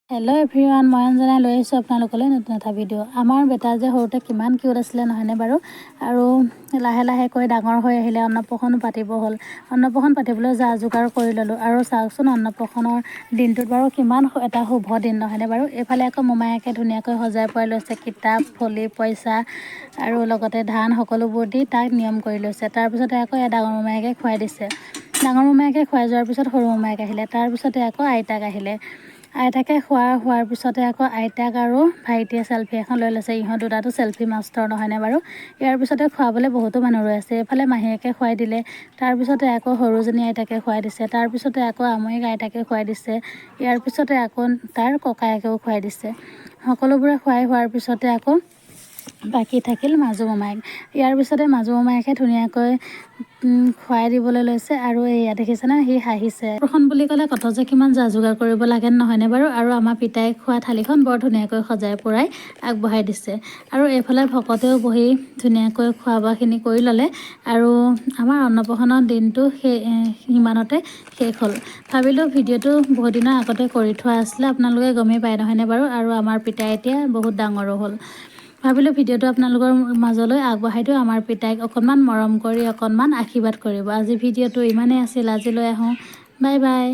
Hello' everyone, মই অঞ্জনাই লৈ আহিছোঁ আপোনালোকলৈ নতুন এটা ভিডিঅ'। আমাৰ বেটা যে সৰুতে কিমান কিউট আছিলে নহয়নে বাৰু। আৰু লাহে লাহেকৈ ডাঙৰ হৈ আহিলে, অন্নপ্ৰশনো পাতিব হ'ল। অন্নপ্ৰশন পাতিবলৈ যা যোগাৰ কৰি ল'লোঁ। আৰু চাওকচোন, অন্নপ্ৰশনৰ দিনটোত বাৰু কিমান এটা শুভ দিন নহয়নে বাৰু। এইফালে আকৌ মোমায়েকে ধুনীয়াকৈ সজাই পৰাই লৈছে, কিতাপ ফলি পইচা আৰু লগতে ধান সকলোবোৰ দি তাক নিয়ম কৰি লৈছে। তাৰপিছতে আকৌ ডাঙৰ মোমায়েকে খুৱাই দিছে। ডাঙৰ মোমায়েকে খুৱাই যোৱাৰ পিছত সৰু মোমায়েক আহিলে, তাৰপিছতে আকৌ আইতাক আহিলে। আইতাকে হোৱাৰ পিছতে আকৌ আইতাক আৰু ভাইটিয়ে চেলফি এখন লৈ লৈছে। ইহঁত দুটাটো চেলফি মাষ্টৰ নহয়নে বাৰু। ইয়াৰ পিছতে খুৱাবলৈ বহুতো মানুহ ৰৈ আছে। এইফালে মাহীয়েকে খুৱাই দিলে, তাৰপিছতে আকৌ সৰুজনী আইতাকে খুৱাই দিছে, তাৰপিছতে আকৌ আমৈক আইতাকে খুৱাই দিছে। ইয়াৰ পিছতে আকৌ তাৰ ককায়েকেও খুৱাই দিছে। সকলোবোৰে খুৱাই হোৱাৰ পিছতে আকৌ বাকী থাকিল মাজু মোমায়েক। ইয়াৰ পিছতে মাজু মোমায়েকে ধুনীয়াকৈ খুৱাই দিবলৈ লৈছে। আৰু এয়া দেখিছেনে, সি হাঁহিছে। অন্নপ্ৰশন বুলি ক'লে কত যে কিমান যা যোগাৰ কৰিব লাগে নহয়নে বাৰু। আৰু আমাৰ পিতাই খোৱা থালিখন বৰ ধুনীয়াকৈ সজাই পৰাই আগবঢ়াই দিছে। আৰু এইফালে ভকতেও বহি ধুনীয়াকৈ খোৱা বোৱাখিনি কৰি ল'লে। আৰু আমাৰ অন্নপ্ৰশনৰ দিনটো সিমানতে শেষ হ'ল। ভাবিলোঁ ভিডিঅ'টো বহুত দিনৰ আগতে কৰি থোৱা আছিলে, আপোনালোকে গমেই পায় নহয়নে বাৰু। আৰু আমাৰ পিতাই এতিয়া বহুত ডাঙৰো হ'ল। ভাবিলোঁ ভিডিঅ'টো আপোনালোকৰ মাজলৈ আগবঢ়াই দিওঁ। আমাৰ পিতাইক অকণমান মৰম কৰি অকণমান আশীৰ্বাদ কৰিব। আজি ভিডিঅ'টো ইমানেই আছিল, আজিলৈ আহোঁ, বাই বাই।